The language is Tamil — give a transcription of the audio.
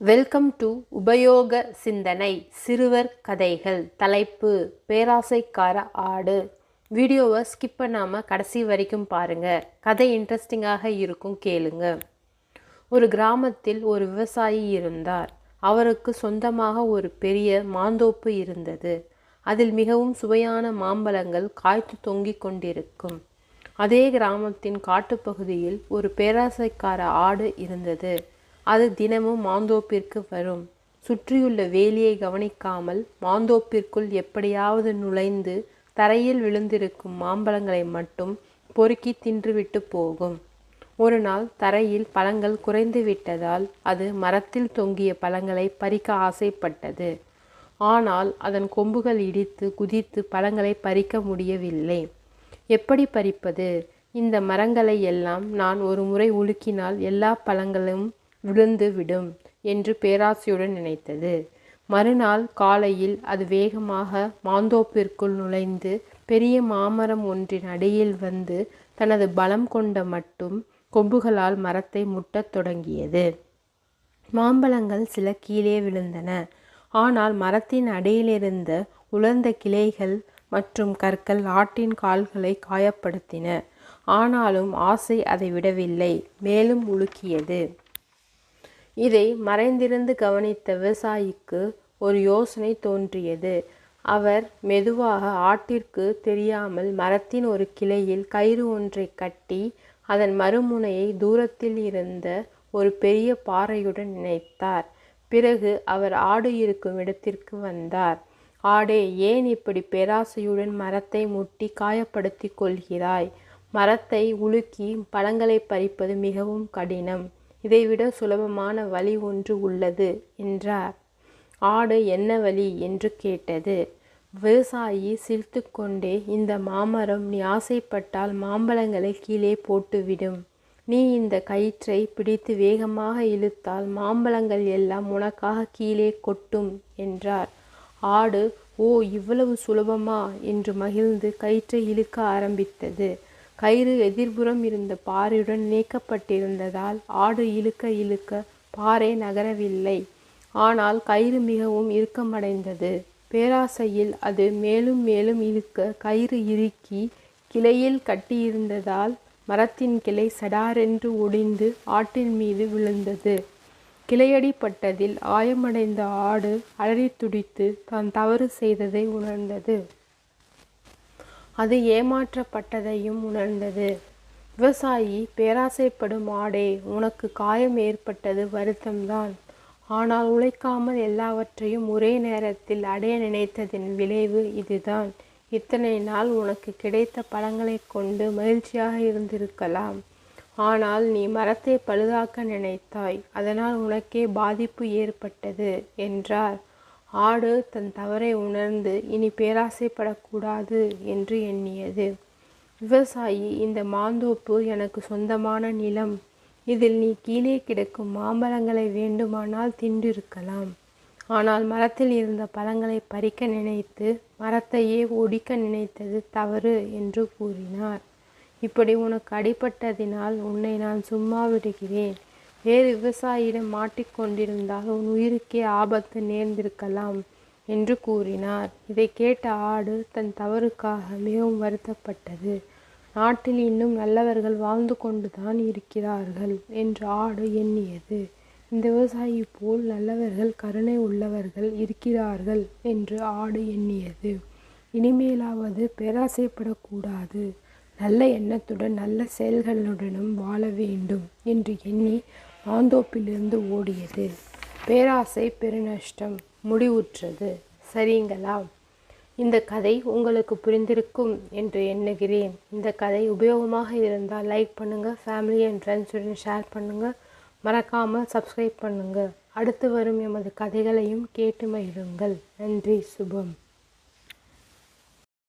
வெல்கம் டு உபயோக சிந்தனை சிறுவர் கதைகள். தலைப்பு பேராசைக்கார ஆடு. வீடியோவை ஸ்கிப் பண்ணாமல் கடைசி வரைக்கும் பாருங்கள். கதை இன்ட்ரெஸ்டிங்காக இருக்கும், கேளுங்க. ஒரு கிராமத்தில் ஒரு விவசாயி இருந்தார். அவருக்கு சொந்தமாக ஒரு பெரிய மாந்தோப்பு இருந்தது. அதில் மிகவும் சுவையான மாம்பழங்கள் காய்த்து தொங்கிக் கொண்டிருக்கும். அதே கிராமத்தின் காட்டுப்பகுதியில் ஒரு பேராசைக்கார ஆடு இருந்தது. அது தினமும் மாந்தோப்பிற்கு வரும். சுற்றியுள்ள வேலியை கவனிக்காமல் மாந்தோப்பிற்குள் எப்படியாவது நுழைந்து தரையில் விழுந்திருக்கும் மாம்பழங்களை மட்டும் பொறுக்கி தின்றுவிட்டு போகும். ஒரு நாள் தரையில் பழங்கள் குறைந்து விட்டதால் அது மரத்தில் தொங்கிய பழங்களை பறிக்க ஆசைப்பட்டது. ஆனால் அதன் கொம்புகள் இடித்து குதித்து பழங்களை பறிக்க முடியவில்லை. எப்படி பறிப்பது? இந்த மரங்களை எல்லாம் நான் ஒரு முறை உலுக்கினால் எல்லா பழங்களும் விழுந்து விடும் என்று பேராசையுடன் நினைத்தது. மறுநாள் காலையில் அது வேகமாக மாந்தோப்பிற்குள் நுழைந்து பெரிய மாமரம் ஒன்றின் அடியில் வந்து தனது பலம் கொண்ட மட்டும் கொம்புகளால் மரத்தை முட்டத் தொடங்கியது. மாம்பழங்கள் சில கீழே விழுந்தன. ஆனால் மரத்தின் அடியிலிருந்த உலர்ந்த கிளைகள் மற்றும் கற்கள் ஆட்டின் கால்களை காயப்படுத்தின. ஆனாலும் ஆசை அதை விடவில்லை, மேலும் உலுக்கியது. இதை மறைந்திருந்து கவனித்த விவசாயிக்கு ஒரு யோசனை தோன்றியது. அவர் மெதுவாக ஆட்டிற்கு தெரியாமல் மரத்தின் ஒரு கிளையில் கயிறு ஒன்றை கட்டி அதன் மறுமுனையை தூரத்தில் இருந்த ஒரு பெரிய பாறையுடன் இணைத்தார். பிறகு அவர் ஆடு இருக்கும் இடத்திற்கு வந்தார். ஆடே, ஏன் இப்படி பேராசையுடன் மரத்தை முட்டி காயப்படுத்தி கொள்கிறாய்? மரத்தை உலுக்கி பழங்களை பறிப்பது மிகவும் கடினம். இதைவிட சுலபமான வழி ஒன்று உள்ளது என்றார். ஆடு என்ன வழி என்று கேட்டது. விவசாயி சிரித்து கொண்டே, இந்த மாமரம் நீ ஆசைப்பட்டால் மாம்பழங்களை கீழே போட்டுவிடும். நீ இந்த கயிற்றை பிடித்து வேகமாக இழுத்தால் மாம்பழங்கள் எல்லாம் உனக்காக கீழே கொட்டும் என்றார். ஆடு, ஓ, இவ்வளவு சுலபமா என்று மகிழ்ந்து கயிற்றை இழுக்க ஆரம்பித்தது. கயிறு எதிர்புறம் இருந்த பாறையுடன் இணைக்கப்பட்டிருந்ததால் ஆடு இழுக்க இழுக்க பாறை நகரவில்லை. ஆனால் கயிறு மிகவும் இறுக்கமடைந்தது. பேராசையில் அது மேலும் மேலும் இழுக்க கயிறு இறுக்கி கிளையில் கட்டியிருந்ததால் மரத்தின் கிளை சடாரென்று ஒடிந்து ஆட்டின் மீது விழுந்தது. கிளையடிப்பட்டதில் காயமடைந்த ஆடு அலறி துடித்து தான் தவறு செய்ததை உணர்ந்தது. அது ஏமாற்றப்பட்டதையும் உணர்ந்தது. விவசாயி, பேராசைப்படும் ஆடே, உனக்கு காயம் ஏற்பட்டது வருத்தம்தான். ஆனால் உழைக்காமல் எல்லாவற்றையும் ஒரே நேரத்தில் அடைய நினைத்ததின் விளைவு இதுதான். இத்தனை நாள் உனக்கு கிடைத்த பழங்களை கொண்டு மகிழ்ச்சியாக இருந்திருக்கலாம். ஆனால் நீ மரத்தை பழுதாக்க நினைத்தாய். அதனால் உனக்கே பாதிப்பு ஏற்பட்டது என்றார். ஆடு தன் தவறை உணர்ந்து இனி பேராசைப்படக்கூடாது என்று எண்ணியது. விவசாயி, இந்த மாந்தோப்பு எனக்கு சொந்தமான நிலம். இதில் நீ கீழே கிடக்கும் மாம்பழங்களை வேண்டுமானால் தின்றிருக்கலாம். ஆனால் மரத்தில் இருந்த பழங்களை பறிக்க நினைத்து மரத்தையே ஒடிக்க நினைத்தது தவறு என்று கூறினார். இப்படி உனக்கு அடிபட்டதினால் உன்னை நான் சும்மா விடுகிறேன். வேறு விவசாயியிடம் மாட்டிக்கொண்டிருந்தால் உன் உயிருக்கே ஆபத்து நேர்ந்திருக்கலாம் என்று கூறினார். இதை கேட்ட ஆடு தன் தவறுக்காக மிகவும் வருத்தப்பட்டது. நாட்டில் இன்னும் நல்லவர்கள் வாழ்ந்து கொண்டுதான் இருக்கிறார்கள் என்று ஆடு எண்ணியது. இந்த விவசாயி போல் நல்லவர்கள், கருணை உள்ளவர்கள் இருக்கிறார்கள் என்று ஆடு எண்ணியது. இனிமேலாவது பேராசைப்படக்கூடாது, நல்ல எண்ணத்துடன் நல்ல செயல்களுடனும் வாழ வேண்டும் என்று எண்ணி மாந்தோப்பிலிருந்து ஓடியது. பேராசை பெருநஷ்டம். முடிவுற்றது. சரிங்களா? இந்த கதை உங்களுக்கு புரிந்திருக்கும் என்று எண்ணுகிறேன். இந்த கதை உபயோகமாக இருந்தால் லைக் பண்ணுங்கள், ஃபேமிலி அண்ட் ஃப்ரெண்ட்ஸுடன் ஷேர் பண்ணுங்கள், மறக்காமல் சப்ஸ்கிரைப் பண்ணுங்கள். அடுத்து வரும் எமது கதைகளையும் கேட்டு மகிழுங்கள். நன்றி. சுபம்.